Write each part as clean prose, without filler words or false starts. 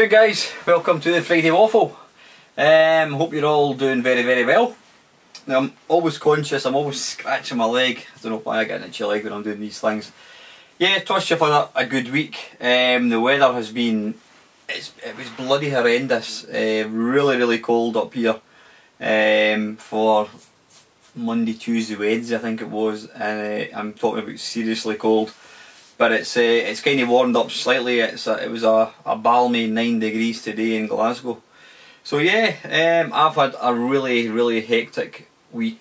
doing, guys? Welcome to the Friday Waffle. Hope you're all doing very well. Now, I'm always conscious, I'm always scratching my leg. I don't know why I get an itchy leg when I'm doing these things. Yeah, trust you've had a good week. The weather has been, it was bloody horrendous. Really cold up here for Monday, Tuesday, Wednesday I think it was, and I'm talking about seriously cold. But it's kind of warmed up slightly. It was a balmy 9 degrees today in Glasgow. So yeah, I've had a really hectic week.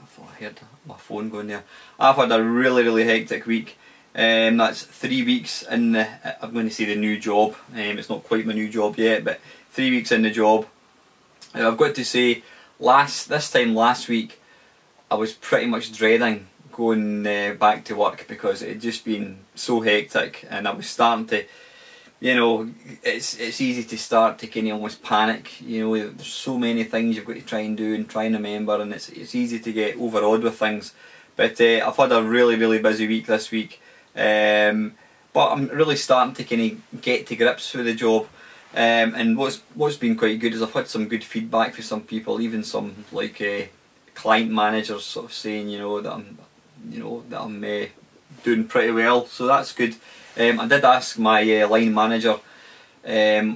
I thought I heard my phone going there. I've had a really hectic week. That's 3 weeks in the, I'm going to say the new job. It's not quite my new job yet, but 3 weeks in the job. I've got to say, this time last week, I was pretty much dreading going back to work because it had just been so hectic, and I was starting to, you know, it's easy to start to kind of almost panic. You know, there's so many things you've got to try and do and try and remember, and it's easy to get overawed with things. But I've had a really busy week this week, but I'm really starting to kind of get to grips with the job. And what's been quite good is I've had some good feedback from some people, even some like client managers sort of saying, you know, that I'm doing pretty well, so that's good. I did ask my line manager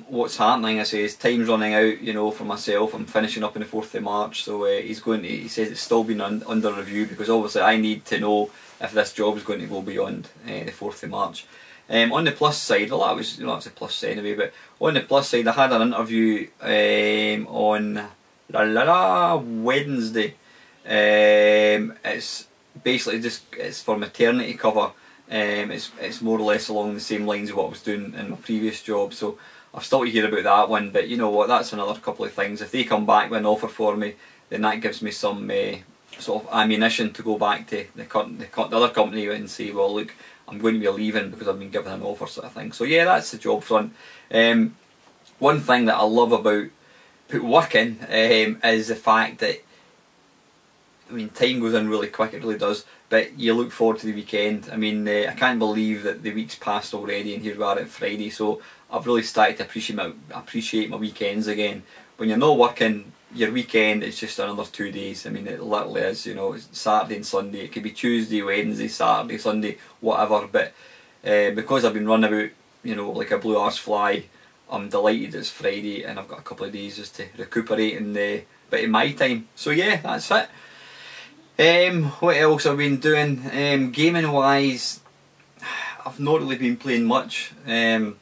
what's happening. I says time's running out, you know, for myself. I'm finishing up on the 4th of March, so he says it's still been under review, because obviously I need to know if this job is going to go beyond the 4th of March. On the plus side, well, that was, you know, that's a plus anyway, but on the plus side, I had an interview on Wednesday. It's basically it's for maternity cover. It's more or less along the same lines of what I was doing in my previous job, so I've still to hear about that one. But you know what, that's another couple of things. If they come back with an offer for me, then that gives me some sort of ammunition to go back to the other company and say, well look, I'm going to be leaving because I've been given an offer, sort of thing. So yeah, that's the job front. One thing that I love about working is the fact that, I mean, time goes in really quick, it really does, but you look forward to the weekend. I mean, I can't believe that the week's passed already and here we are at Friday, so I've really started to appreciate my weekends again. When you're not working, your weekend is just another 2 days. I mean, it literally is, you know, it's Saturday and Sunday. It could be Tuesday, Wednesday, Saturday, Sunday, whatever, but because I've been running about, you know, like a blue arse fly, I'm delighted it's Friday and I've got a couple of days just to recuperate and bit of my time. So yeah, that's it. What else I've been doing? Gaming wise, I've not really been playing much. No,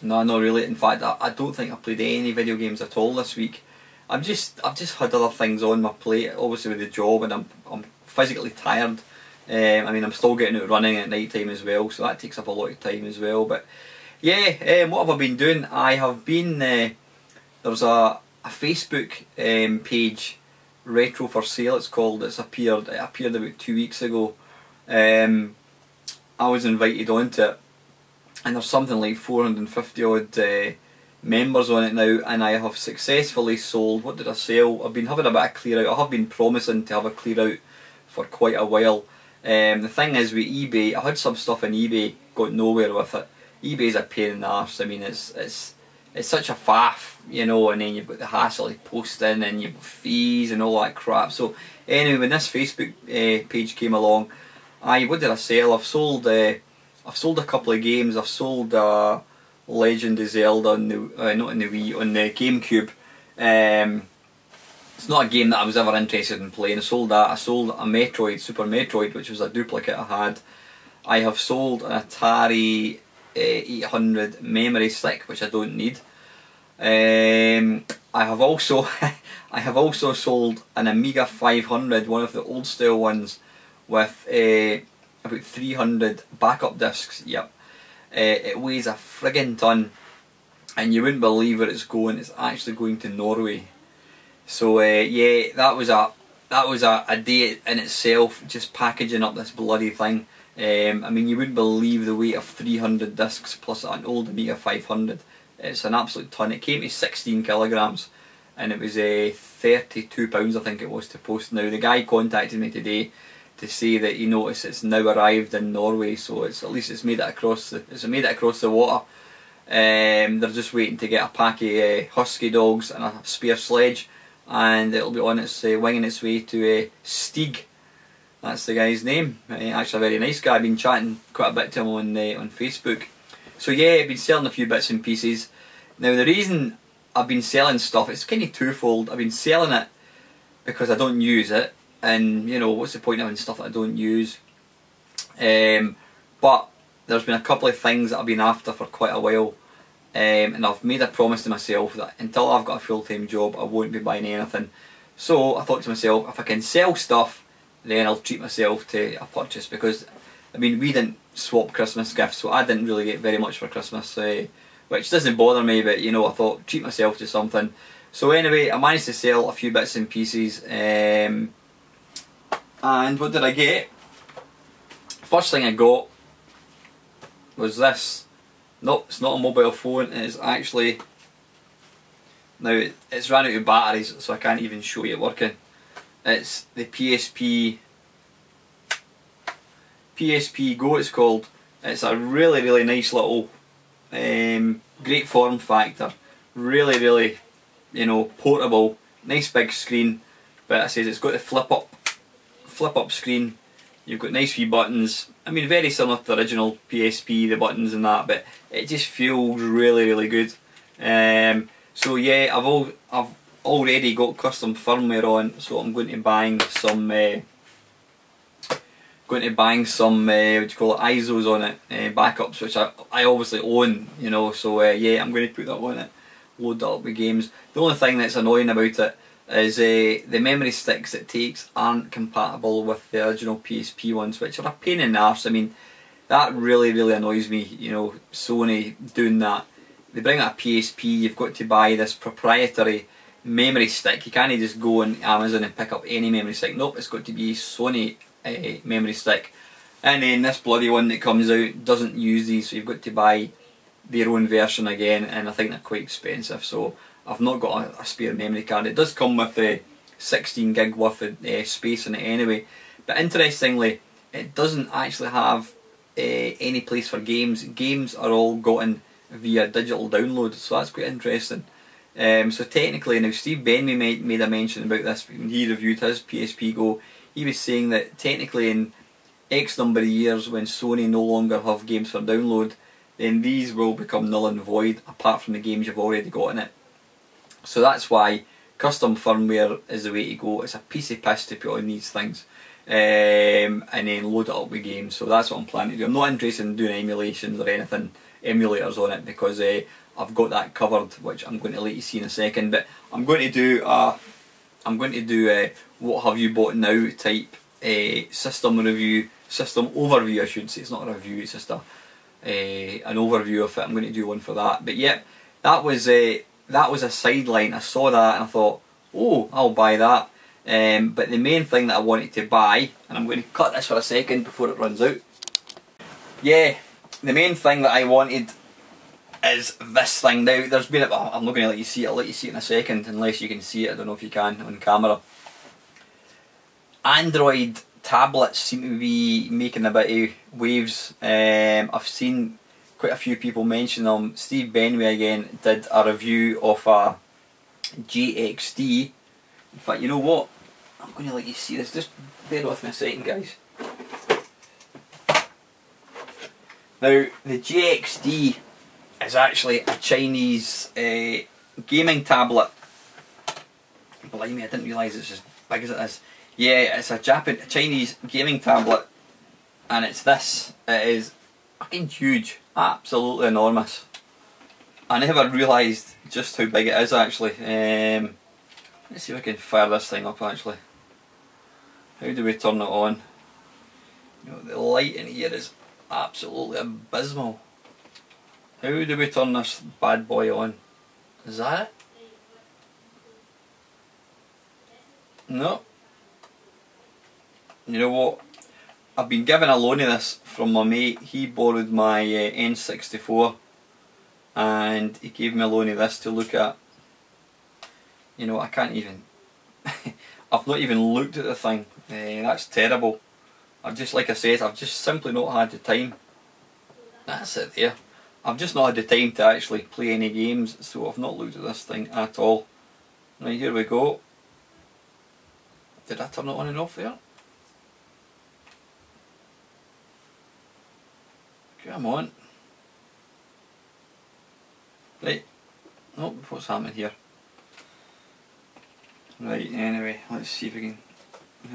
not really. In fact, I don't think I've played any video games at all this week. I've just had other things on my plate, obviously with the job, and I'm physically tired. I mean, I'm still getting out running at night time as well, so that takes up a lot of time as well. But yeah, what have I been doing? I have been there's a Facebook page, Retro for Sale it's called. It appeared about 2 weeks ago. I was invited onto it, and there's something like 450 odd members on it now, and I have successfully sold, what did I sell? I've been having a bit of clear out. I have been promising to have a clear out for quite a while. The thing is with eBay, I had some stuff on eBay, got nowhere with it. eBay's a pain in the arse. I mean, it's such a faff, you know, and then you've got the hassle of posting and you've got fees and all that crap. So anyway, when this Facebook page came along, what did I sell? I've sold a couple of games. I've sold Legend of Zelda on the not on the Wii, on the GameCube. It's not a game that I was ever interested in playing. I sold that. I sold a Metroid, Super Metroid, which was a duplicate I had. I have sold an Atari 800 memory stick, which I don't need. I have also sold an Amiga 500, one of the old style ones, with about 300 backup discs. Yep, it weighs a friggin' ton, and you wouldn't believe where it's going. It's actually going to Norway. So yeah, that was a day in itself, just packaging up this bloody thing. I mean, you wouldn't believe the weight of 300 discs plus an old Amiga 500. It's an absolute ton. It came to 16 kilograms, and it was £32 I think it was to post. Now the guy contacted me today to say that he noticed it's now arrived in Norway, so it's at least it's made it across the water. They're just waiting to get a pack of husky dogs and a spare sledge, and it'll be on its winging its way to Stieg. That's the guy's name. Actually a very nice guy. I've been chatting quite a bit to him on Facebook. So yeah, I've been selling a few bits and pieces. Now the reason I've been selling stuff, it's kind of twofold. I've been selling it because I don't use it, and you know, what's the point of having stuff that I don't use? But there's been a couple of things that I've been after for quite a while, and I've made a promise to myself that until I've got a full-time job I won't be buying anything. So I thought to myself, if I can sell stuff, then I'll treat myself to a purchase, because I mean, we didn't swap Christmas gifts, so I didn't really get very much for Christmas, which doesn't bother me, but you know, I thought treat myself to something. So anyway, I managed to sell a few bits and pieces, and what did I get? First thing I got was this. No, it's not a mobile phone, it's actually, now it's ran out of batteries, so I can't even show you it working. It's the PSP Go, it's called. It's a really nice little, great form factor, really, you know, portable, nice big screen. But it says it's got the flip up screen. You've got nice wee buttons. I mean, very similar to the original PSP, the buttons and that, but it just feels really good. So yeah, I've already got custom firmware on, so I'm going to bang some what do you call it, ISOs on it, backups, which I obviously own, you know. So yeah, I'm going to put that on it, load that up with games. The only thing that's annoying about it is the memory sticks it takes aren't compatible with the original PSP ones, which are a pain in the arse. I mean, that really annoys me, you know, Sony doing that. They bring out a PSP, you've got to buy this proprietary memory stick. You can't just go on Amazon and pick up any memory stick. Nope, it's got to be Sony memory stick. And then this bloody one that comes out doesn't use these, so you've got to buy their own version again, and I think they're quite expensive, so I've not got a spare memory card. It does come with 16 gig worth of space in it anyway, but interestingly it doesn't actually have any place for games. Games are all gotten via digital download, so that's quite interesting. So technically, now Steve Benway made a mention about this when he reviewed his PSP Go. He was saying that technically in X number of years, when Sony no longer have games for download, then these will become null and void apart from the games you've already got in it. So that's why custom firmware is the way to go. It's a piece of piss to put on these things, and then load it up with games. So that's what I'm planning to do. I'm not interested in doing emulations or anything, emulators on it, because I've got that covered, which I'm going to let you see in a second. But I'm going to do what have you bought now type system overview, I should say. It's not a review, it's just an overview of it. I'm going to do one for that. But yep, that was a sideline. I saw that and I thought, oh, I'll buy that. But the main thing that I wanted to buy, and I'm going to cut this for a second before it runs out. Yeah, the main thing that I wanted is this thing. Now, there's been I'm not going to let you see it. I'll let you see it in a second, unless you can see it. I don't know if you can on camera. Android tablets seem to be making a bit of waves. I've seen quite a few people mention them. Steve Benway again did a review of a GXD. In fact, you know what? I'm going to let you see this. Just bear with me a second, guys. Now, the GXD is actually a Chinese gaming tablet. Believe me, I didn't realise it's as big as it is. Yeah, it's a Chinese gaming tablet, and it's this. It is fucking huge, absolutely enormous. I never realised just how big it is actually. Let's see if I can fire this thing up actually. How do we turn it on? You know, the light in here is absolutely abysmal. How do we turn this bad boy on? Is that it? No. You know what? I've been given a loan of this from my mate. He borrowed my N64 and he gave me a loan of this to look at. You know, I can't even I've not even looked at the thing. That's terrible. Like I said, I've just simply not had the time. That's it there. I've just not had the time to actually play any games, so I've not looked at this thing at all. Right, here we go. Did I turn it on and off there? Come on. Right. Oh, what's happening here? Right, anyway, let's see if we can...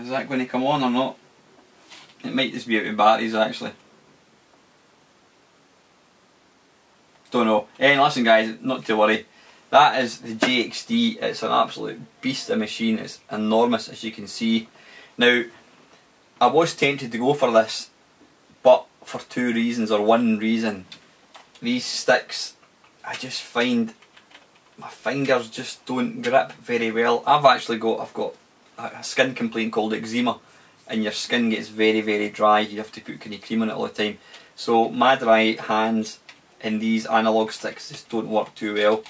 Is that going to come on or not? It might just be out of batteries actually. Don't know. Listen guys, not to worry. That is the JXD. It's an absolute beast of a machine. It's enormous, as you can see. Now, I was tempted to go for this, but for two reasons, or one reason. These sticks, I just find my fingers just don't grip very well. I've got a skin complaint called eczema, and your skin gets very, very dry. You have to put kind of cream on it all the time. So my dry hands and these analog sticks just don't work too well.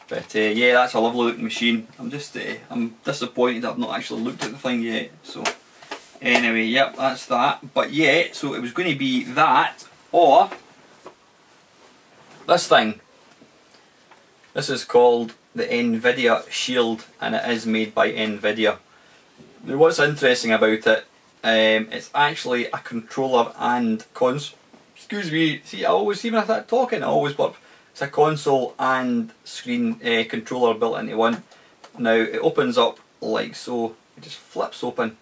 But yeah, that's a lovely looking machine. I'm disappointed I've not actually looked at the thing yet. So anyway, yep, that's that. But yeah, so it was going to be that or this thing. This is called the NVIDIA Shield, and it is made by NVIDIA. Now what's interesting about it, it's actually a controller and console. Excuse me, see, I always, even if I'm talking, I always burp. It's a console and screen controller built into one. Now it opens up like so, it just flips open.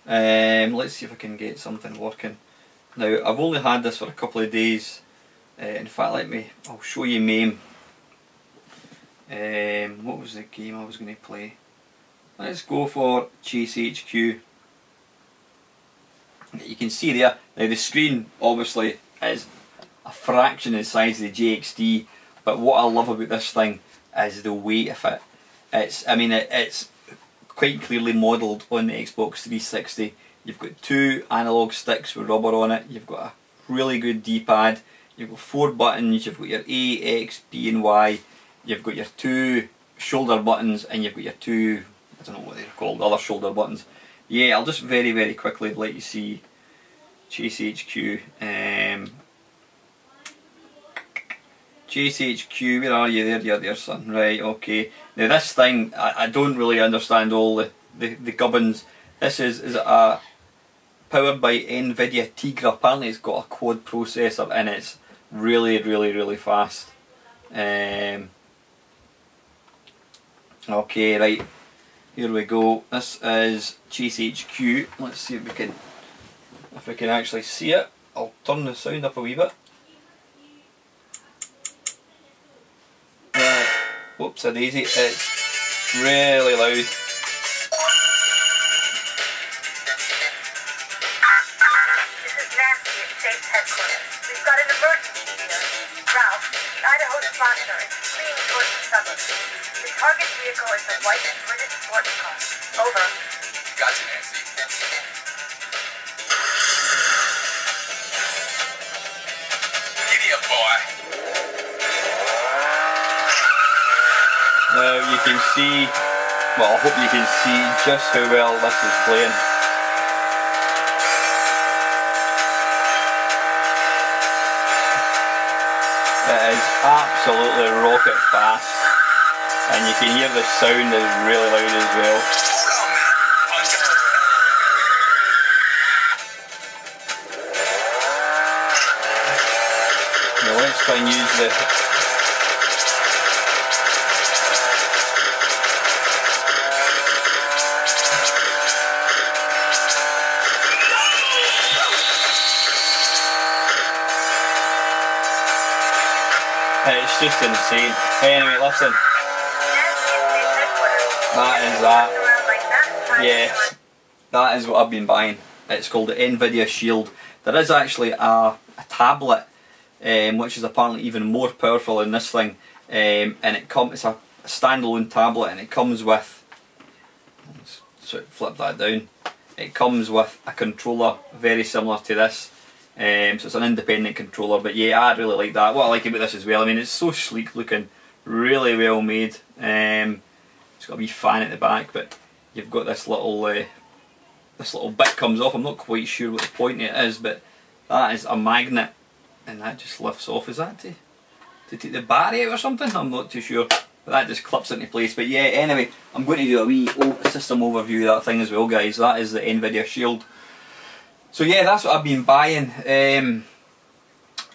Let's see if I can get something working. Now I've only had this for a couple of days. In fact, I'll show you Mame. What was the game I was going to play? Let's go for Chase HQ. You can see there, now the screen obviously is a fraction of the size of the JXD, but what I love about this thing is the weight of it. It's quite clearly modelled on the Xbox 360. You've got two analog sticks with rubber on it, you've got a really good D-pad, you've got 4 buttons, you've got your A, X, B and Y, you've got your 2 shoulder buttons, and you've got your 2, I don't know what they're called, other shoulder buttons. Yeah, I'll just very, very quickly let you see Chase HQ. Chase HQ, where are you? There you are there, son. Right, okay. Now this thing, I don't really understand all the gubbins. This is a powered by NVIDIA Tegra. Apparently it's got a quad processor and it's really, really, really fast. Okay, right. Here we go. This is Chase HQ. Let's see if we can actually see it. I'll turn the sound up a wee bit. Whoops a daisy, it's really loud. This is Nancy at State's headquarters. We've got an emergency here. Ralph, the Idaho Scotcher is fleeing towards the suburbs. The target vehicle is a white British sports car. Over. Gotcha, Nancy. Giddy up, boy. Now you can see, well I hope you can see just how well this is playing. It is absolutely rocket fast, and you can hear the sound is really loud as well. Now let's try and use the... It's just insane. Anyway, listen. That is that. Yes, that is what I've been buying. It's called the NVIDIA Shield. There is actually a tablet, which is apparently even more powerful than this thing, and it's a standalone tablet, and it comes with. Let's sort of flip that down. It comes with a controller very similar to this. So it's an independent controller, but yeah, I really like that. What I like about this as well, I mean, it's so sleek looking, really well made. It's got a wee fan at the back, but you've got this little bit comes off. I'm not quite sure what the point it is, but that is a magnet and that just lifts off. Is that to take the battery out or something? I'm not too sure. But that just clips into place. But yeah, anyway, I'm going to do a wee system overview of that thing as well, guys. That is the NVIDIA Shield. So yeah, that's what I've been buying.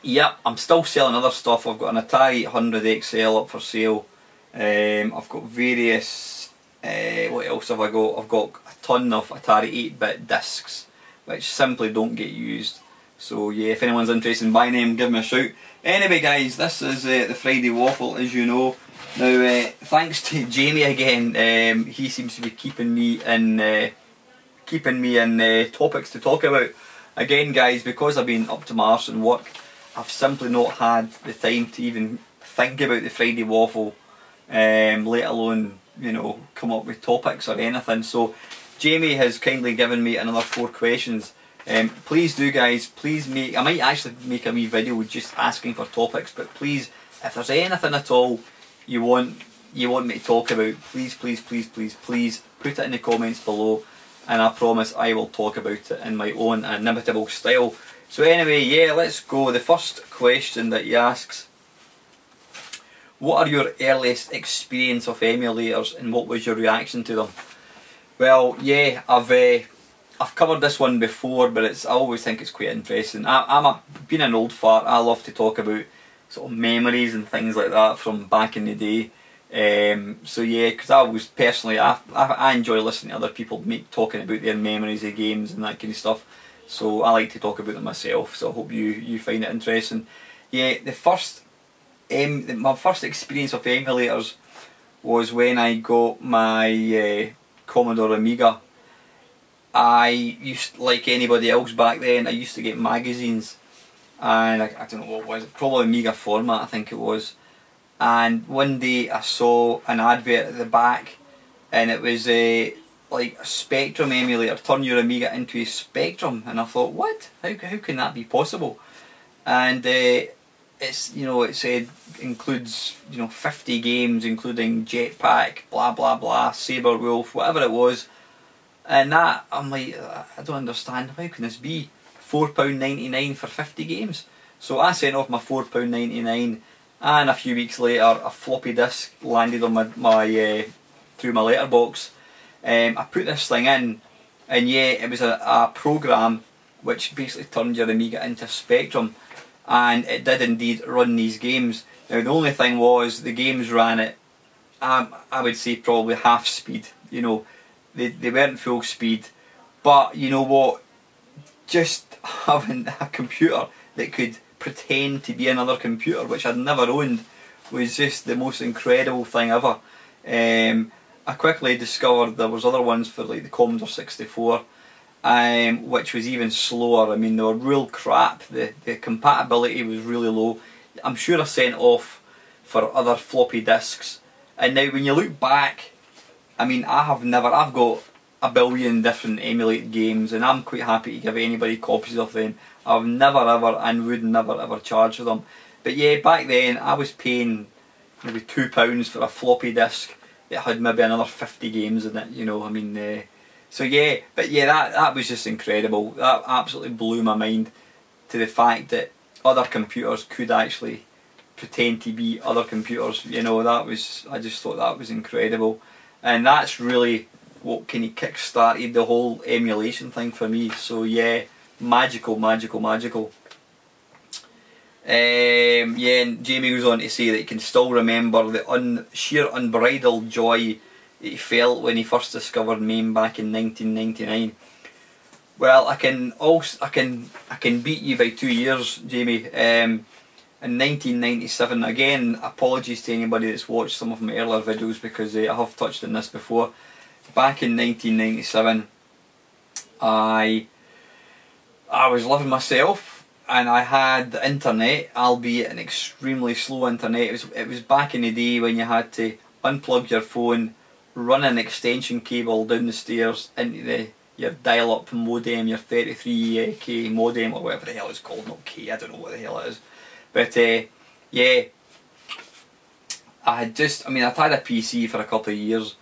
Yep, I'm still selling other stuff. I've got an Atari 800 XL up for sale. I've got various, what else have I got? I've got a ton of Atari 8-bit discs, which simply don't get used. So yeah, if anyone's interested in buying them, give me a shout. Anyway guys, this is the Friday Waffle, as you know. Now, thanks to Jamie again, he seems to be keeping me in topics to talk about. Again guys, because I've been up to Mars and work, I've simply not had the time to even think about the Friday Waffle, let alone, you know, come up with topics or anything. So Jamie has kindly given me another 4 questions. Please do guys, please I might actually make a wee video just asking for topics, but please, if there's anything at all you want me to talk about, please put it in the comments below, and I promise I will talk about it in my own inimitable style. So anyway, yeah, let's go. The first question that he asks: what are your earliest experience of emulators and what was your reaction to them? Well, yeah, I've covered this one before, but I always think it's quite interesting. Being an old fart, I love to talk about sort of memories and things like that from back in the day. So yeah, because I was personally, I enjoy listening to other people talking about their memories of games and that kind of stuff. So I like to talk about them myself. So I hope you find it interesting. Yeah, my first experience of emulators was when I got my Commodore Amiga. I used, like anybody else back then, I used to get magazines, and I don't know what it was, probably Amiga format I think it was. And one day I saw an advert at the back, and it was like a Spectrum emulator, turn your Amiga into a Spectrum, and I thought, what? How can that be possible? And it's, you know, it said includes, you know, 50 games including Jetpack, blah blah blah, Saber Wolf, whatever it was. And that, I'm like, I don't understand, how can this be? £4.99 for 50 games? So I sent off my £4.99, and a few weeks later a floppy disk landed on my through my letterbox. I put this thing in, and yeah, it was a program which basically turned your Amiga into Spectrum, and it did indeed run these games. Now the only thing was, the games ran at, I would say probably half speed, you know. They weren't full speed, but you know what, just having a computer that could pretend to be another computer, which I'd never owned, was just the most incredible thing ever. I quickly discovered there was other ones for like the Commodore 64, which was even slower. I mean, they were real crap. The compatibility was really low. I'm sure I sent off for other floppy disks, and now when you look back, I mean, I've got a billion different emulated games, and I'm quite happy to give anybody copies of them. I've never ever, and would never ever charge for them. But yeah, back then I was paying maybe £2 for a floppy disk that had maybe another 50 games in it, you know, I mean, so yeah, but yeah, that was just incredible. That absolutely blew my mind, to the fact that other computers could actually pretend to be other computers, you know. I just thought that was incredible. And that's really what kind of kick-started the whole emulation thing for me. So yeah, magical. Yeah, and Jamie goes on to say that he can still remember the sheer unbridled joy that he felt when he first discovered MAME back in 1999. Well, I can beat you by 2 years, Jamie. In 1997, again, apologies to anybody that's watched some of my earlier videos, because I have touched on this before. Back in 1997, I was living myself, and I had the internet, albeit an extremely slow internet. It was back in the day when you had to unplug your phone, run an extension cable down the stairs into your dial-up modem, your 33K modem, or whatever the hell it's called, not K, I don't know what the hell it is. But yeah, I'd had a PC for a couple of years,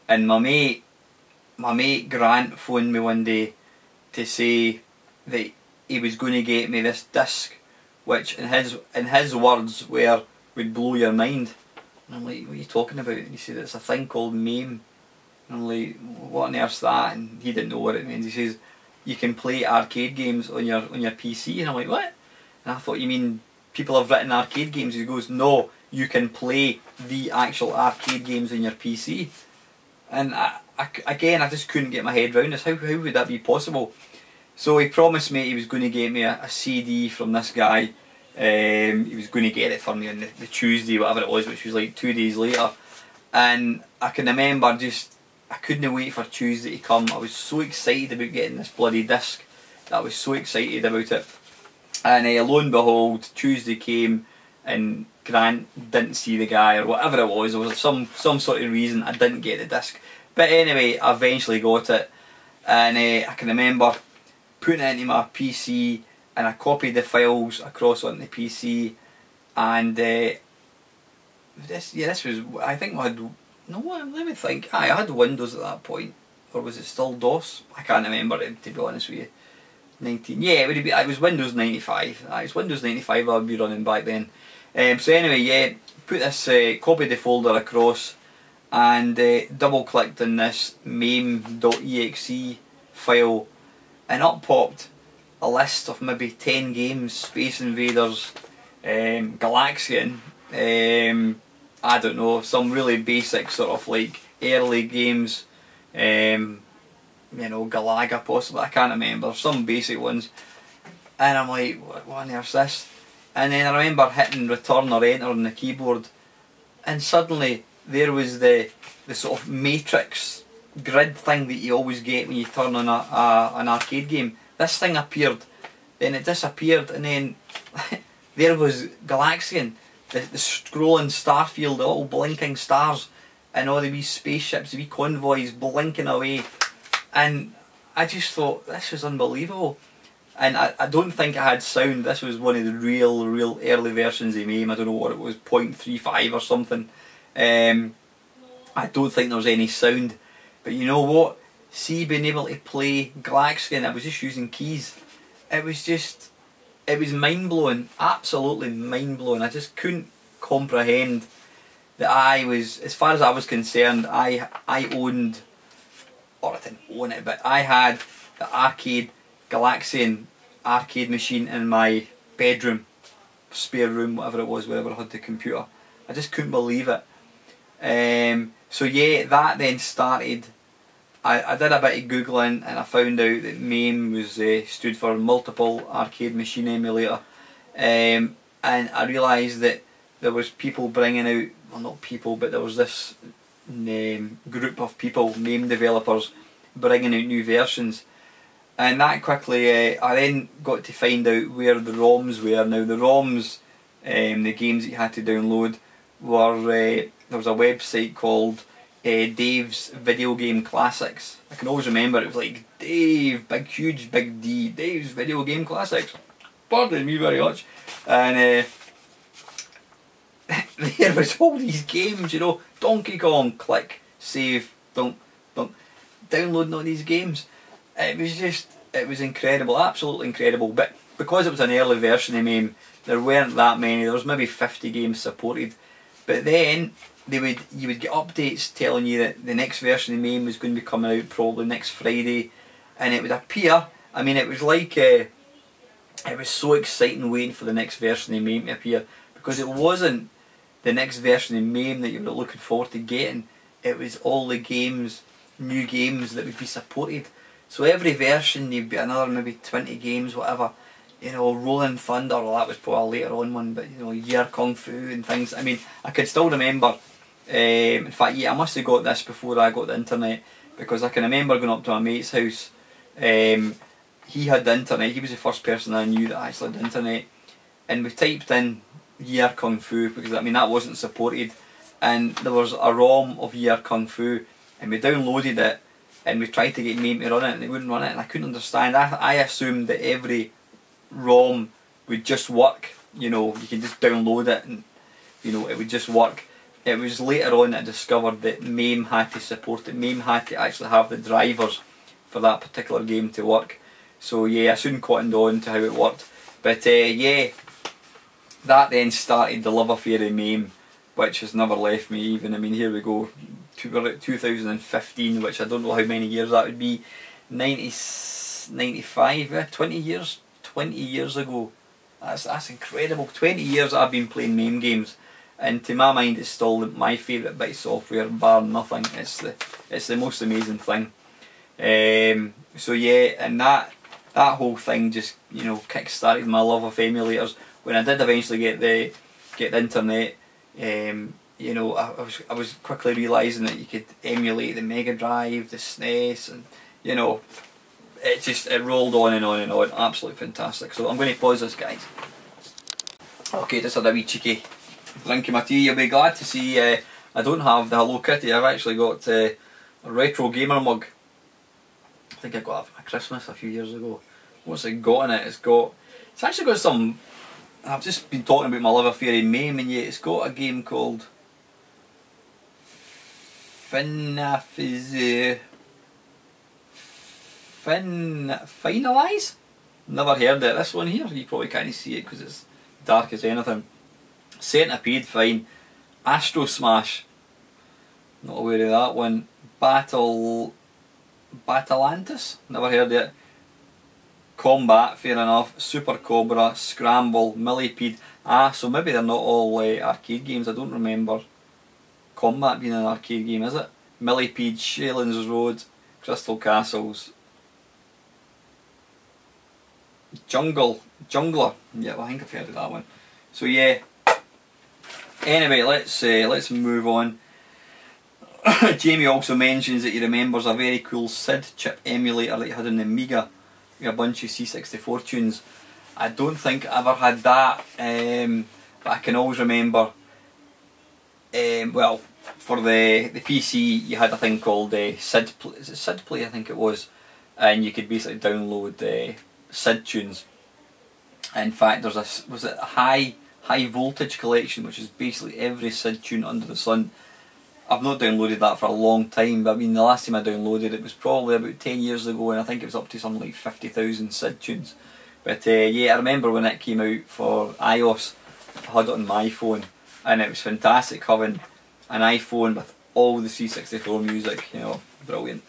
and my mate Grant phoned me one day to say that he was going to get me this disc which in his words would blow your mind. And I'm like, what are you talking about? And he said, it's a thing called MAME. And I'm like, what on earth's that? And he didn't know what it means. He says, you can play arcade games on your PC. And I'm like, what? And I thought, you mean people have written arcade games? He goes, no, you can play the actual arcade games on your PC. And again, I just couldn't get my head around this. How would that be possible? So he promised me he was going to get me a CD from this guy. He was going to get it for me on the Tuesday, whatever it was, which was like 2 days later. And I can remember I couldn't wait for Tuesday to come. I was so excited about getting this bloody disc. I was so excited about it. And lo and behold, Tuesday came and Grant didn't see the guy or whatever it was. There was some sort of reason I didn't get the disc. But anyway, I eventually got it. And I can remember putting it into my PC, and I copied the files across onto the PC. And this was, I think I had, no, let me think. I had Windows at that point. Or was it still DOS? I can't remember it, to be honest with you. It was Windows 95. It was Windows 95 I would be running back then. So anyway, yeah, put this, copied the folder across, and double clicked on this mame.exe file, and up popped a list of maybe 10 games: Space Invaders, Galaxian, I don't know, some really basic sort of like early games, you know, Galaga possibly, I can't remember, some basic ones. And I'm like, what on earth's this? And then I remember hitting return or enter on the keyboard, and suddenly there was the sort of matrix grid thing that you always get when you turn on an arcade game. This thing appeared, then it disappeared, and then there was Galaxian, the scrolling star field, the little blinking stars, and all the wee spaceships, the wee convoys blinking away. And I just thought, this was unbelievable. And I don't think it had sound. This was one of the real early versions of MAME. I don't know what it was, 0.35 or something. I don't think there was any sound. But you know what? See, being able to play Galaxian, I was just using keys. It was mind-blowing, absolutely mind-blowing. I just couldn't comprehend that I was, as far as I was concerned, I owned, or I didn't own it, but I had the arcade Galaxian arcade machine in my bedroom, spare room, whatever it was, wherever I had the computer. I just couldn't believe it. So yeah, that then started. I did a bit of googling, and I found out that MAME was stood for Multiple Arcade Machine Emulator, and I realised that there was people bringing out, well, not people, but there was this group of people, MAME developers, bringing out new versions. And that quickly, I then got to find out where the ROMs were. Now the ROMs, the games that you had to download, were, there was a website called Dave's Video Game Classics. I can always remember it was like Dave, big huge big D, Dave's Video Game Classics. Pardon me very much. And there was all these games, you know, Donkey Kong, click, save, don't, downloading all these games. It was incredible, absolutely incredible. But because it was an early version of MAME, there weren't that many. There was maybe 50 games supported. But then you would get updates telling you that the next version of MAME was going to be coming out probably next Friday, and it would appear. I mean, it was like it was so exciting waiting for the next version of MAME to appear, because it wasn't the next version of MAME that you were looking forward to getting. It was all the games, new games that would be supported. So every version you'd be another maybe 20 games, whatever. You know, Rolling Thunder, well that was probably later on one, but you know, Year Kung Fu and things. I mean, I can still remember, in fact, yeah, I must have got this before I got the internet, because I can remember going up to my mate's house. He had the internet, he was the first person I knew that actually had the internet, and we typed in Year Kung Fu, because I mean that wasn't supported, and there was a ROM of Year Kung Fu, and we downloaded it, and we tried to get MAME to run it, and it wouldn't run it, and I couldn't understand. I assumed that every ROM would just work, you know, you could just download it and, you know, it would just work. It was later on that I discovered that MAME had to support it. MAME had to actually have the drivers for that particular game to work. So yeah, I soon cottoned on to how it worked. But yeah, that then started the love affair of MAME, which has never left me even. I mean, here we go, we're at 2015, which I don't know how many years that would be. 95, 20 years ago. That's incredible. 20 years I've been playing MAME games, and to my mind it's still my favourite bit of software, bar nothing. It's the most amazing thing. So yeah, and that whole thing just, you know, kick-started my love of emulators. When I did eventually get the internet, you know, I was quickly realising that you could emulate the Mega Drive, the SNES, and you know, it rolled on and on and on. Absolutely fantastic. So I'm going to pause this, guys. Okay, just had a wee cheeky drink of my tea. You'll be glad to see I don't have the Hello Kitty. I've actually got a retro gamer mug. I think I got it for Christmas a few years ago. What's it got in it? It's actually got some. I've just been talking about my love affair in MAME, and yet it's got a game called Finalize? Never heard of it. This one here, you probably can't see it because it's dark as anything. Centipede, fine. Astro Smash, not aware of that one. Batalantis, never heard of it. Combat, fair enough. Super Cobra, Scramble, Millipede. So maybe they're not all arcade games. I don't remember Combat being an arcade game, is it? Millipede, Shailen's Road, Crystal Castles, Jungler. Yeah, well, I think I've heard of that one. So yeah. Anyway, let's move on. Jamie also mentions that he remembers a very cool SID chip emulator that he had in the Amiga with a bunch of C64 tunes. I don't think I ever had that, but I can always remember, well, for the PC you had a thing called SID Play, I think it was, and you could basically download SID tunes. In fact, was it a high voltage collection, which is basically every SID tune under the sun. I've not downloaded that for a long time, but I mean the last time I downloaded it was probably about 10 years ago, and I think it was up to something like 50,000 SID tunes. But yeah, I remember when it came out for iOS, I had it on my phone, and it was fantastic having an iPhone with all the C64 music, you know, brilliant.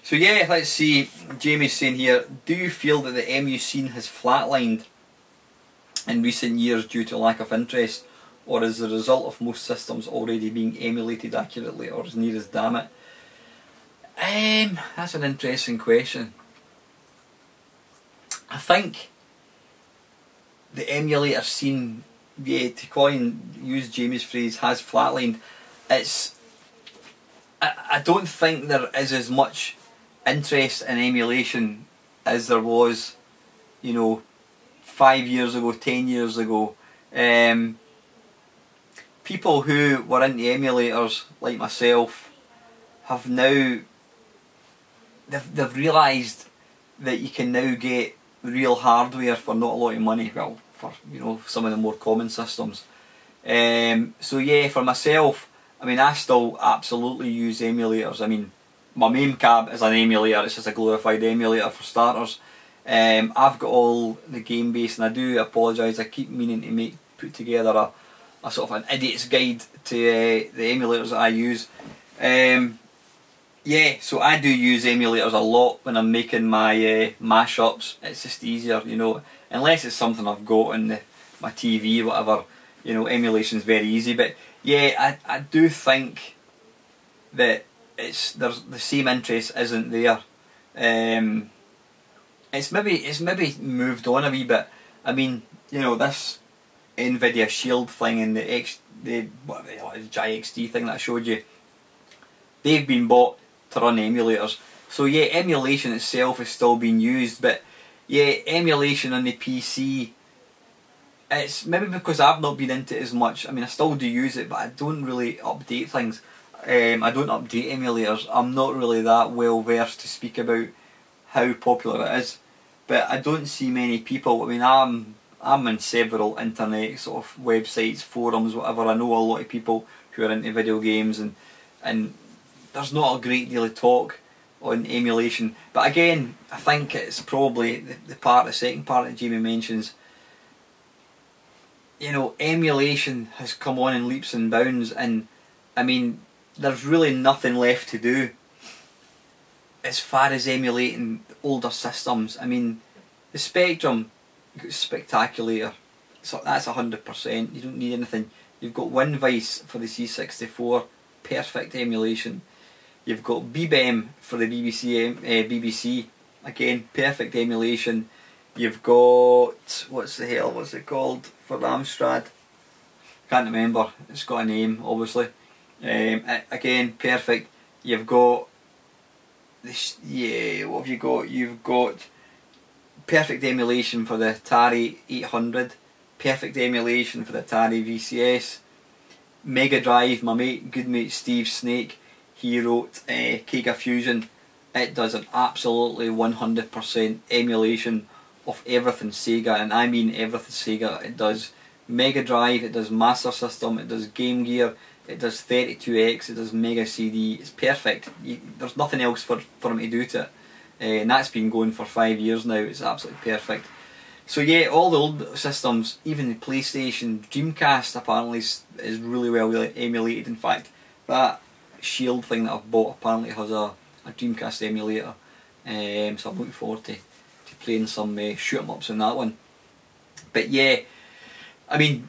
So yeah, let's see, Jamie's saying here, do you feel that the MU scene has flatlined in recent years due to lack of interest, or is the result of most systems already being emulated accurately, or as near as damn it? That's an interesting question. I think the emulator scene, yeah, to use Jamie's phrase, has flatlined. I don't think there is as much interest in emulation as there was, you know, 5 years ago, 10 years ago. People who were into emulators, like myself, have now, they've realised that you can now get real hardware for not a lot of money, well, for, you know, some of the more common systems. So yeah, for myself, I mean, I still absolutely use emulators. I mean, my MAME cab is an emulator, it's just a glorified emulator for starters. I've got all the game base, and I do apologise, I keep meaning to put together a sort of an idiot's guide to the emulators that I use. Yeah, so I do use emulators a lot when I'm making my mashups. It's just easier, you know, unless it's something I've got on my TV or whatever, you know, emulation's very easy. But yeah, I do think that there's the same interest isn't there. It's maybe moved on a wee bit. I mean, you know, this NVIDIA Shield thing and the GIXD thing that I showed you, they've been bought to run emulators. So yeah, emulation itself is still being used, but yeah, emulation on the PC, it's maybe because I've not been into it as much. I mean, I still do use it, but I don't really update things. I don't update emulators. I'm not really that well versed to speak about how popular it is, but I don't see many people. I mean, I'm on several internet sort of websites, forums, whatever. I know a lot of people who are into video games, and there's not a great deal of talk on emulation. But again, I think it's probably the second part that Jamie mentions. you know, emulation has come on in leaps and bounds, and I mean, there's really nothing left to do as far as emulating older systems. I mean, the Spectrum, you've got Spectaculator, so that's 100%. You don't need anything. You've got WinVice for the C64, perfect emulation. You've got BBEM for the BBC, again, perfect emulation. You've got, what's it called for the Amstrad? Can't remember, it's got a name, obviously. Again, perfect. You've got this, yeah, what have you got? You've got perfect emulation for the Atari 800, perfect emulation for the Atari VCS, Mega Drive. My good mate Steve Snake, he wrote Kega Fusion. It does an absolutely 100% emulation of everything Sega, and I mean everything Sega. It does Mega Drive, it does Master System, it does Game Gear, it does 32X, it does Mega CD. It's perfect. There's nothing else for him to do to it. And that's been going for 5 years now. It's absolutely perfect. So yeah, all the old systems, even the PlayStation, Dreamcast apparently is really well emulated. In fact, that Shield thing that I've bought apparently has a Dreamcast emulator. So I'm looking forward to playing some shoot 'em ups on that one. But yeah, I mean,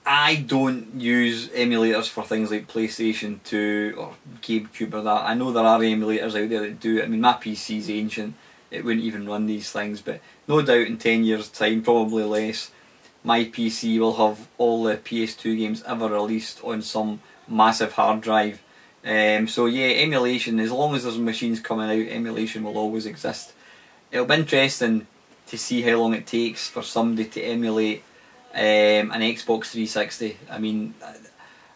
I don't use emulators for things like PlayStation 2 or GameCube or that. I know there are emulators out there that do it. I mean, my PC's ancient, it wouldn't even run these things, but no doubt in 10 years time, probably less, my PC will have all the PS2 games ever released on some massive hard drive. So yeah, emulation, as long as there's machines coming out, emulation will always exist. It'll be interesting to see how long it takes for somebody to emulate an Xbox 360. I mean,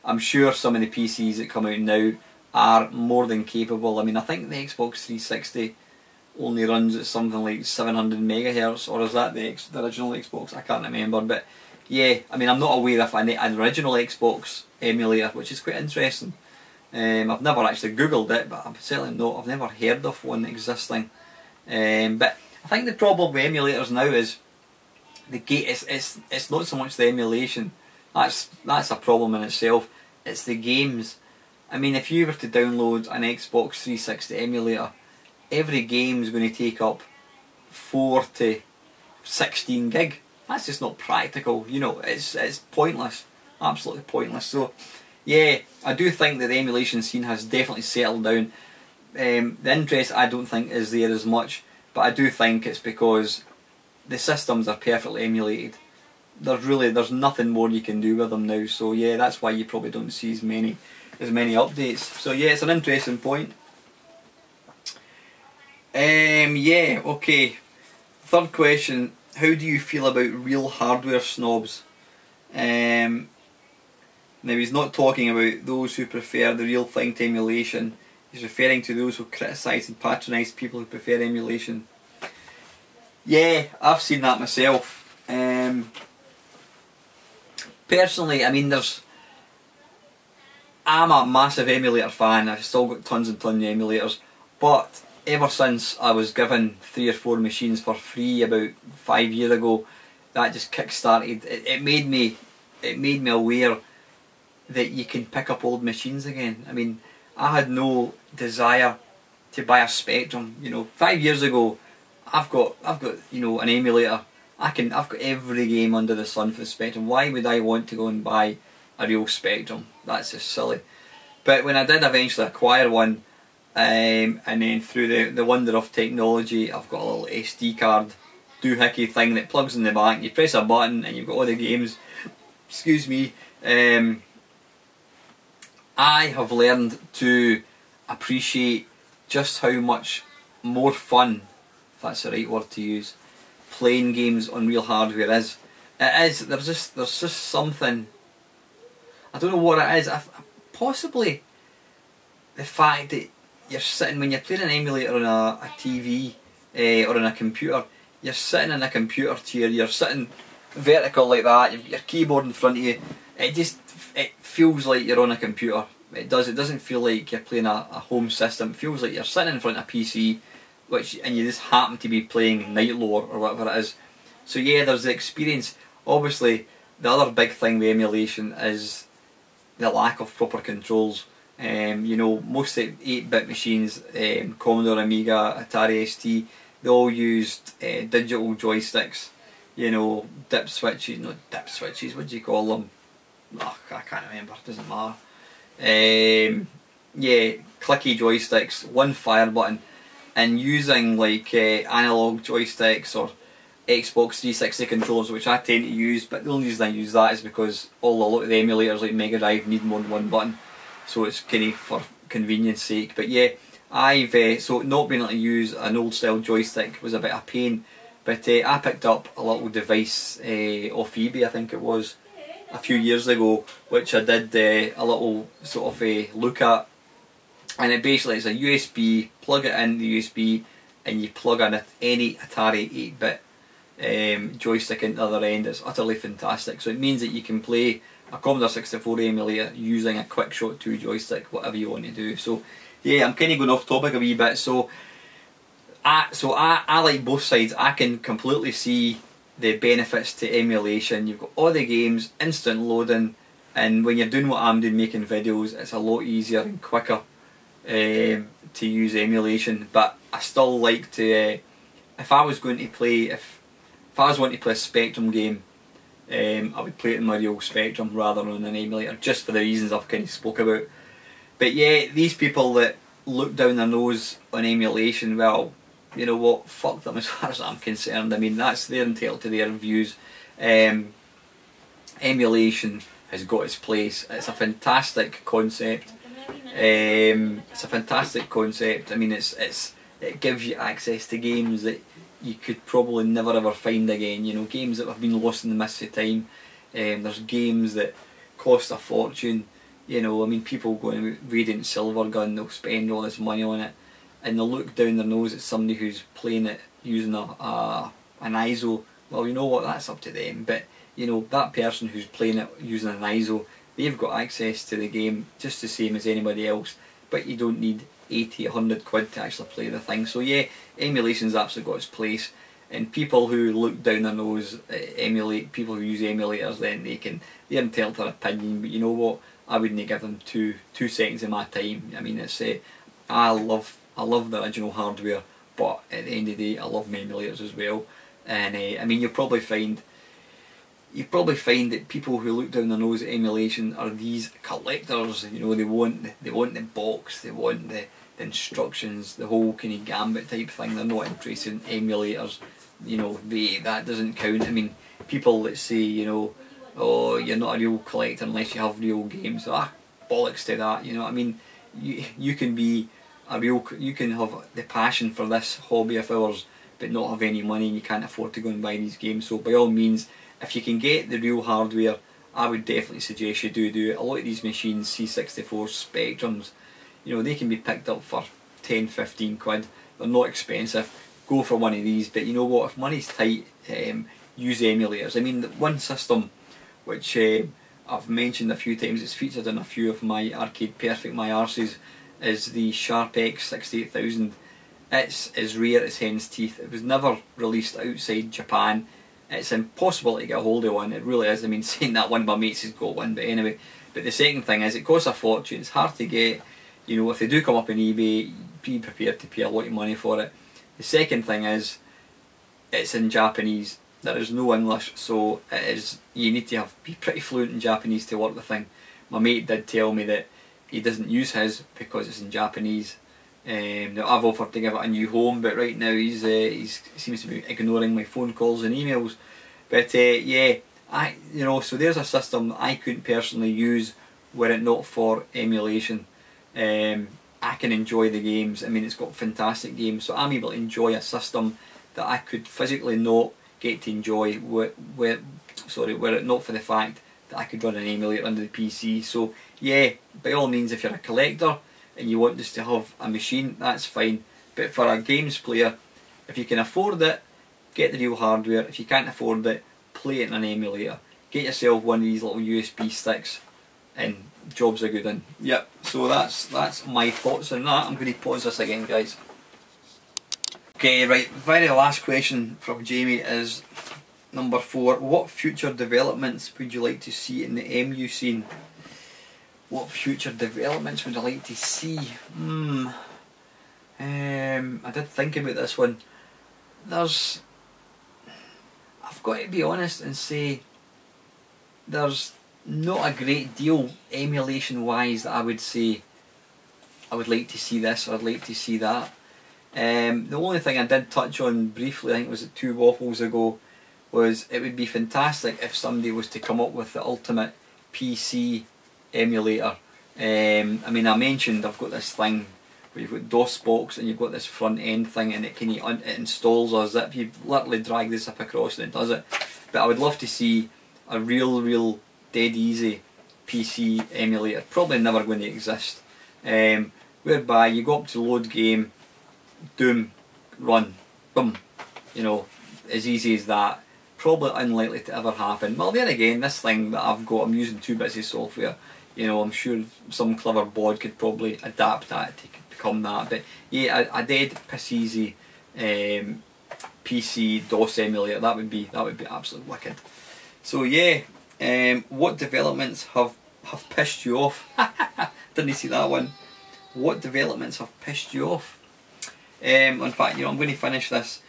I'm sure some of the PCs that come out now are more than capable. I mean, I think the Xbox 360 only runs at something like 700 megahertz, or is that the original Xbox? I can't remember, but yeah, I mean, I'm not aware of an original Xbox emulator, which is quite interesting. I've never actually googled it, but I've never heard of one existing. But I think the problem with emulators now is it's not so much the emulation. That's a problem in itself. It's the games. I mean, if you were to download an Xbox 360 emulator, every game is going to take up 4 to 16 gig. That's just not practical. You know, it's pointless, absolutely pointless. So yeah, I do think that the emulation scene has definitely settled down. The interest I don't think is there as much, but I do think it's because the systems are perfectly emulated. There's nothing more you can do with them now. So yeah, that's why you probably don't see as many updates. So yeah, it's an interesting point. Yeah, okay. Third question: how do you feel about real hardware snobs? Now, he's not talking about those who prefer the real thing to emulation. He's referring to those who criticise and patronise people who prefer emulation. Yeah, I've seen that myself. Personally, I mean, I'm a massive emulator fan. I've still got tons and tons of emulators, but ever since I was given 3 or 4 machines for free about 5 years ago, that just kick-started. It made me aware that you can pick up old machines again. I mean, I had no desire to buy a Spectrum. You know, 5 years ago, I've got you know, an emulator. I've got every game under the sun for the Spectrum. Why would I want to go and buy a real Spectrum? That's just silly. But when I did eventually acquire one, and then through the wonder of technology, I've got a little SD card doohickey thing that plugs in the back. You press a button and you've got all the games. Excuse me. I have learned to appreciate just how much more fun, if that's the right word to use, playing games on real hardware is. There's just something, I don't know what it is. Possibly the fact that you're sitting, when you're playing an emulator on a TV or on a computer, you're sitting in a computer chair, you're sitting vertical like that, you've got your keyboard in front of you. It feels like you're on a computer. It doesn't feel like you're playing a home system. It feels like you're sitting in front of a PC, and you just happen to be playing Night Lore or whatever it is. So yeah, there's the experience. Obviously, the other big thing with emulation is the lack of proper controls. You know, most of the 8-bit machines, Commodore Amiga, Atari ST, they all used digital joysticks. You know, dip switches, not dip switches, what do you call them? Oh, I can't remember, doesn't matter. Yeah, clicky joysticks, one fire button, and using like analog joysticks or Xbox 360 controllers, which I tend to use, but the only reason I use that is because a lot of the emulators like Mega Drive need more than one button, so it's kind of for convenience sake. But yeah, I've so not being able to use an old style joystick was a bit of a pain, but I picked up a little device off eBay, I think it was, a few years ago, which I did a little sort of look at, and it basically is a USB, plug it in the USB, and you plug in any Atari 8-bit joystick into the other end. It's utterly fantastic. So it means that you can play a Commodore 64 emulator using a QuickShot 2 joystick, whatever you want to do. So yeah, I'm kind of going off topic a wee bit. So I like both sides. I can completely see the benefits to emulation. You've got all the games, instant loading, and when you're doing what I'm doing, making videos, it's a lot easier and quicker to use emulation. But I still like to, if I was going to play, if I was wanting to play a Spectrum game, I would play it in my real Spectrum rather than an emulator, just for the reasons I've kind of spoke about. But yeah, these people that look down their nose on emulation, well, you know what, fuck them as far as I'm concerned. I mean, they're entitled to their views. Emulation has got its place. It's a fantastic concept. It's a fantastic concept. I mean, it gives you access to games that you could probably never ever find again. You know, games that have been lost in the mist of time. There's games that cost a fortune. You know, I mean, people going with Radiant Silvergun, they'll spend all this money on it, and they'll look down their nose at somebody who's playing it using an ISO. Well, you know what, that's up to them. But you know, that person who's playing it using an ISO, they've got access to the game just the same as anybody else. But you don't need 80, 100 quid to actually play the thing. So yeah, emulation's absolutely got its place. And people who look down their nose at people who use emulators, then they're entitled to their opinion. But you know what, I wouldn't give them two seconds of my time. I mean, it's I love the original hardware, but at the end of the day, I love my emulators as well. And I mean, you'll probably find that people who look down their nose at emulation are these collectors. You know, they want the box, they want the instructions, the whole kind of gambit type thing. They're not interested in emulators. You know, that doesn't count. I mean, people that say, you know, oh, you're not a real collector unless you have real games. Bollocks to that. You know, I mean, you can be you can have the passion for this hobby of ours, but not have any money, and you can't afford to go and buy these games. So by all means, if you can get the real hardware, I would definitely suggest you do it. A lot of these machines, C64 Spectrums, you know, they can be picked up for 10, 15 quid. They're not expensive. Go for one of these. But you know what, if money's tight, use emulators. I mean, one system which I've mentioned a few times, it's featured in a few of my Arcade Perfect My Arses, is the Sharp X 68000. It's as rare as hen's teeth. It was never released outside Japan. It's impossible to get a hold of one, it really is. I mean, saying that, one of my mates has got one, but anyway. But the second thing is, it costs a fortune, it's hard to get. You know, if they do come up on eBay, be prepared to pay a lot of money for it. The second thing is, it's in Japanese. There is no English, so you need to be pretty fluent in Japanese to work the thing. My mate did tell me that he doesn't use his because it's in Japanese. Now I've offered to give it a new home, but right now he seems to be ignoring my phone calls and emails. But yeah, so there's a system that I couldn't personally use were it not for emulation. I can enjoy the games. I mean, it's got fantastic games, so I'm able to enjoy a system that I could physically not get to enjoy were it not for the fact that I could run an emulator under the PC. So yeah, by all means, if you're a collector and you want just to have a machine, that's fine. But for a games player, if you can afford it, get the real hardware. If you can't afford it, play it in an emulator. Get yourself one of these little USB sticks and jobs are good in. Yep, so that's my thoughts on that. I'm going to pause this again, guys. Okay, right, very last question from Jamie is, Number 4, what future developments would you like to see in the MU scene? What future developments would I like to see? I did think about this one. I've got to be honest and say there's not a great deal emulation wise that I would say I would like to see this or I'd like to see that. The only thing I did touch on briefly, I think it was 2 waffles ago, was it would be fantastic if somebody was to come up with the ultimate PC emulator. I mean, I mentioned I've got this thing where you've got DOSBox and you've got this front end thing, and it installs a zip. You literally drag the zip across and it does it. But I would love to see a real dead easy PC emulator. Probably never going to exist. Whereby you go up to load game, Doom, run, boom. You know, as easy as that. Probably unlikely to ever happen. Well, then again, this thing that I've got, I'm using 2 bits of software. You know, I'm sure some clever bod could probably adapt that to become that. But yeah, a dead piss easy PC DOS emulator, that would be absolutely wicked. So yeah, what developments have pissed you off? Didn't see that one. What developments have pissed you off? In fact, you know, I'm going to finish this.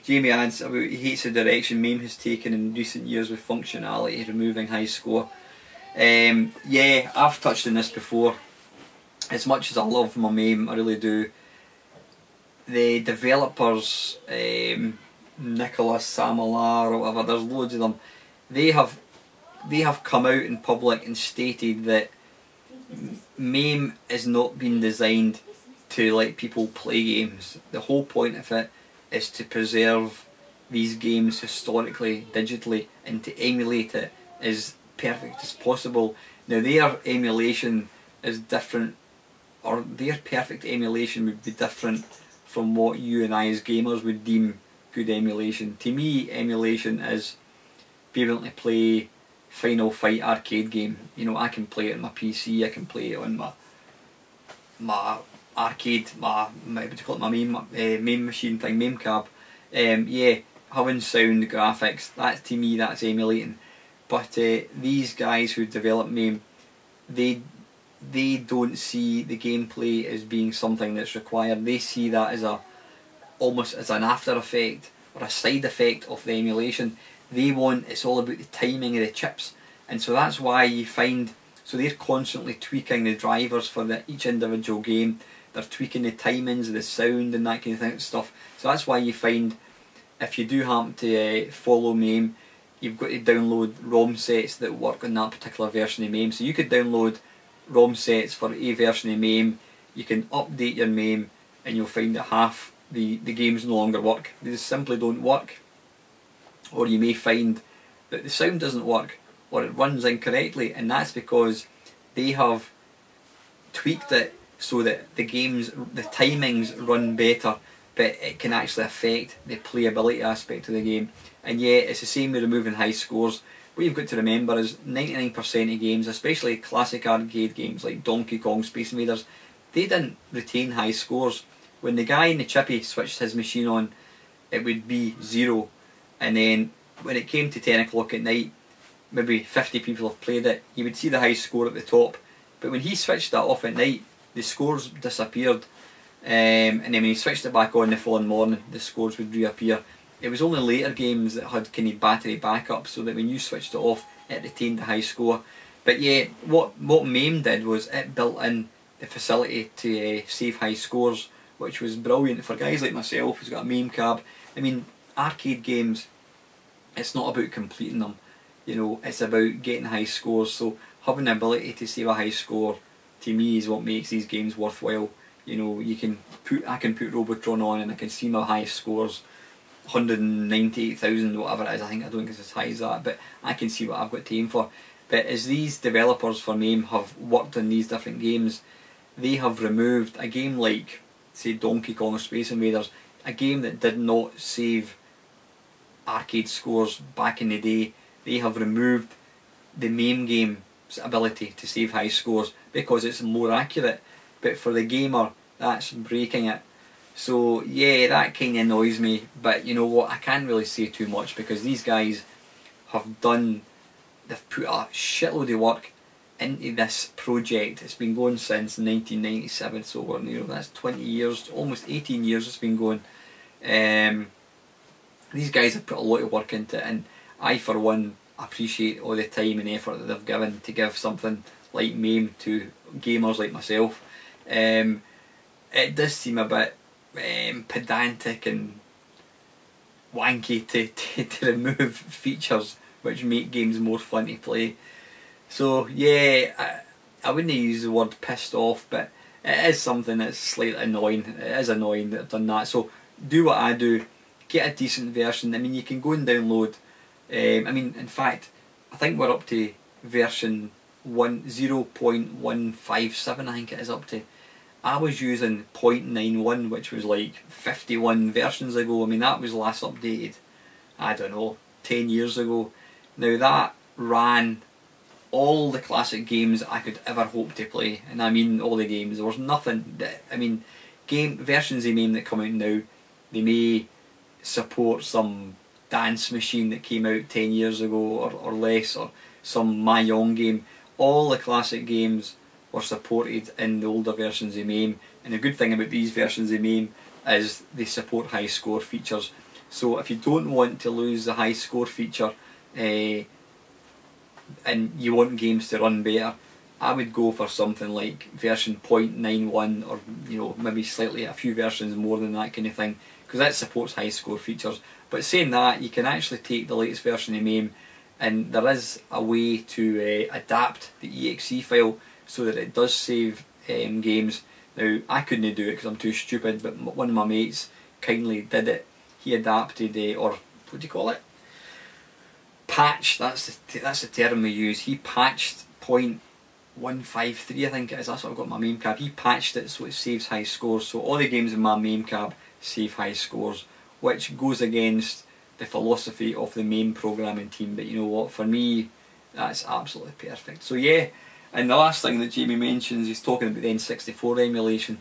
Jamie adds about he hates the direction MAME has taken in recent years with functionality, removing high score. Yeah, I've touched on this before. As much as I love my MAME, I really do. The developers, Nicholas Samalar or whatever, there's loads of them. They have come out in public and stated that MAME has not been designed to let people play games. The whole point of it is to preserve these games historically, digitally, and to emulate it as perfect as possible. Now their emulation is different, or their perfect emulation would be different from what you and I as gamers would deem good emulation. To me, emulation is being able to play Final Fight arcade game. You know, I can play it on my PC, I can play it on my arcade, my what do you call it, my main machine thing, Mamecab. Yeah, having sound, graphics, that's, to me, that's emulating. But these guys who develop MAME, they don't see the gameplay as being something that's required. They see that as almost as an after effect or a side effect of the emulation. It's all about the timing of the chips, and so that's why you find, so they're constantly tweaking the drivers for each individual game. They're tweaking the timings of the sound and that kind of stuff. So that's why you find, if you do happen to follow MAME, you've got to download ROM sets that work on that particular version of MAME. So you could download ROM sets for a version of MAME, you can update your MAME, and you'll find that half the games no longer work. They just simply don't work. Or you may find that the sound doesn't work, or it runs incorrectly, and that's because they have tweaked it so that the timings run better, but it can actually affect the playability aspect of the game. And yeah, it's the same with removing high scores. What you've got to remember is 99% of games, especially classic arcade games like Donkey Kong, Space Invaders, they didn't retain high scores. When the guy in the chippy switched his machine on, it would be 0. And then when it came to 10 o'clock at night, maybe 50 people have played it, you would see the high score at the top. But when he switched that off at night, the scores disappeared. And then when he switched it back on the following morning, the scores would reappear. It was only later games that had kind of battery backup, so that when you switched it off, it retained the high score. But yeah, what MAME did was it built in the facility to save high scores, which was brilliant for guys like myself who's got a Mamecab. I mean, arcade games, it's not about completing them, you know, it's about getting high scores. So having the ability to save a high score, to me, is what makes these games worthwhile. You know, I can put Robotron on and I can see my highest scores, 198,000, whatever it is. I don't think it's as high as that, but I can see what I've got to aim for. But as these developers for MAME have worked on these different games, they have removed a game like, say, Donkey Kong or Space Invaders, a game that did not save arcade scores back in the day. They have removed the MAME game's ability to save high scores because it's more accurate. But for the gamer, that's breaking it. So yeah, that kind of annoys me. But you know what, I can't really say too much because these guys have done, they've put a shitload of work into this project. It's been going since 1997, so we're, you know, that's 20 years, almost 18 years it's been going. These guys have put a lot of work into it, and I for one appreciate all the time and effort that they've given to give something like MAME to gamers like myself. It does seem a bit pedantic and wanky to remove features which make games more fun to play. So yeah, I wouldn't use the word pissed off, but it is something that's slightly annoying. It is annoying that I've done that. So do what I do, get a decent version. I mean, you can go and download, I mean, in fact, I think we're up to version 0.157, I think it is up to. I was using 0.91, which was like 51 versions ago. I mean, that was last updated, I don't know, 10 years ago. Now that ran all the classic games I could ever hope to play, and I mean all the games. There was nothing that, I mean, versions of MAME that come out now, they may support some dance machine that came out 10 years ago or less, or some Mahjong game. All the classic games were supported in the older versions of MAME, and the good thing about these versions of MAME is they support high score features. So if you don't want to lose the high score feature and you want games to run better, I would go for something like version 0.91, or you know, maybe slightly a few versions more than that kind of thing, because that supports high score features. But saying that, you can actually take the latest version of MAME, and there is a way to adapt the exe file so that it does save games. Now I couldn't do it because I'm too stupid, but one of my mates kindly did it. He adapted, or what do you call it? Patch. That's the term we use. He patched 0.153, I think it is. That's what I've got in my MAME cab. He patched it so it saves high scores. So all the games in my MAME cab save high scores, which goes against the philosophy of the MAME programming team. But you know what? For me, that's absolutely perfect. So yeah. And the last thing that Jamie mentions, he's talking about the N64 emulation.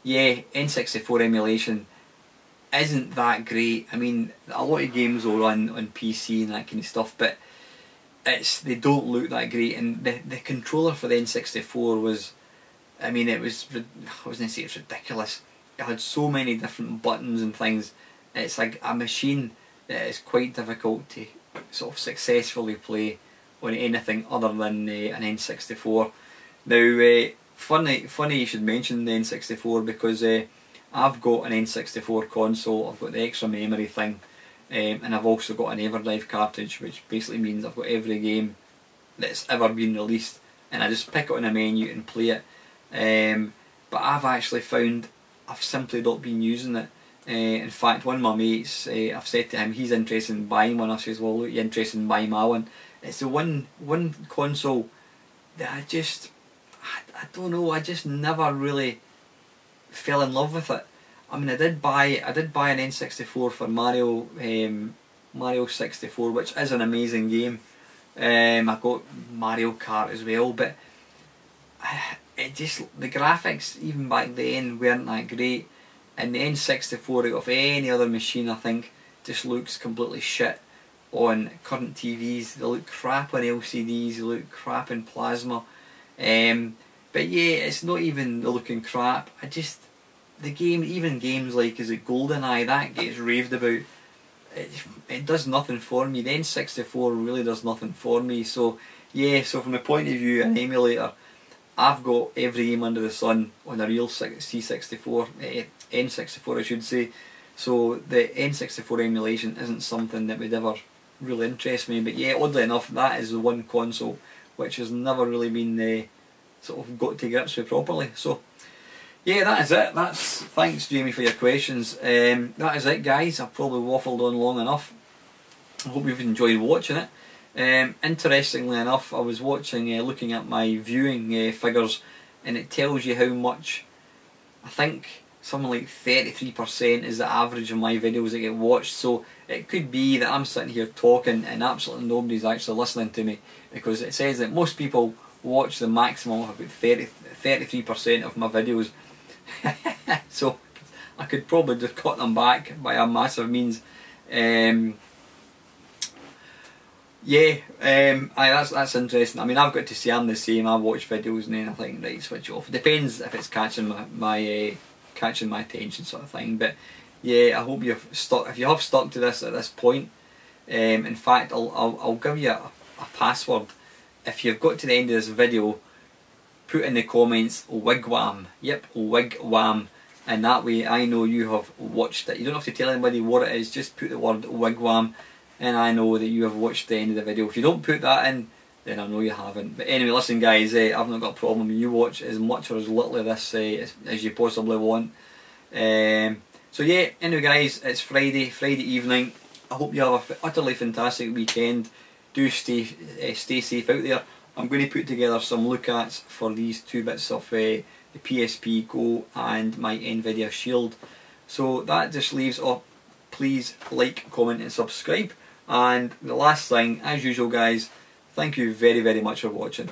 Yeah, N64 emulation isn't that great. I mean, a lot of games will run on PC and that kind of stuff, but they don't look that great. And the controller for the N64 was, I mean, I was going to say it's ridiculous. It had so many different buttons and things. It's like a machine that is quite difficult to sort of successfully play on anything other than an N64. Now, funny you should mention the N64, because I've got an N64 console. I've got the extra memory thing, and I've also got an Everdrive cartridge, which basically means I've got every game that's ever been released, and I just pick it on a menu and play it. But I've actually found I've simply not been using it. In fact, one of my mates, I've said to him, he's interested in buying one. I says, well, look, you're interested in buying my one. It's the one console that I don't know, I just never really fell in love with it. I mean, I did buy an N64 for Mario 64, which is an amazing game. I got Mario Kart as well, but the graphics even back then weren't that great, and the N64 out of any other machine, I think, just looks completely shit on current TVs. They look crap on LCDs, they look crap in plasma. But yeah, it's not even the looking crap. The game, even games like, is it GoldenEye, that gets raved about. It does nothing for me. The N64 really does nothing for me. So yeah, so from the point of view of an emulator, I've got every game under the sun on a real C64, N64 I should say. So the N64 emulation isn't something that would ever really interest me. But yeah, oddly enough, that is the one console which has never really been sort of got to grips with properly. So yeah, that is it. Thanks Jamie for your questions. That is it, guys. I've probably waffled on long enough. I hope you've enjoyed watching it. Interestingly enough, I was looking at my viewing figures, and it tells you how much, I think something like 33% is the average of my videos that get watched. So it could be that I'm sitting here talking and absolutely nobody's actually listening to me, because it says that most people watch the maximum of about 33% of my videos. So I could probably just cut them back by a massive means. yeah, that's interesting. I mean, I've got to say I'm the same. I watch videos and then I think, right, switch off. It depends if it's catching my catching my attention, sort of thing. But yeah, I hope you've stuck. If you have stuck to this at this point, in fact, I'll give you a password. If you've got to the end of this video, put in the comments wigwam. Yep, wigwam. And that way I know you have watched it. You don't have to tell anybody what it is, just put the word wigwam and I know that you have watched the end of the video. If you don't put that in, then I know you haven't. But anyway, listen guys, I've not got a problem. You watch as much or as little of this as you possibly want. So yeah, anyway guys, it's Friday evening. I hope you have an utterly fantastic weekend. Do stay safe out there. I'm going to put together some look-ats for these two bits of the PSP Go and my Nvidia Shield. So that just leaves up. Please like, comment and subscribe. And the last thing, as usual guys, thank you very much for watching.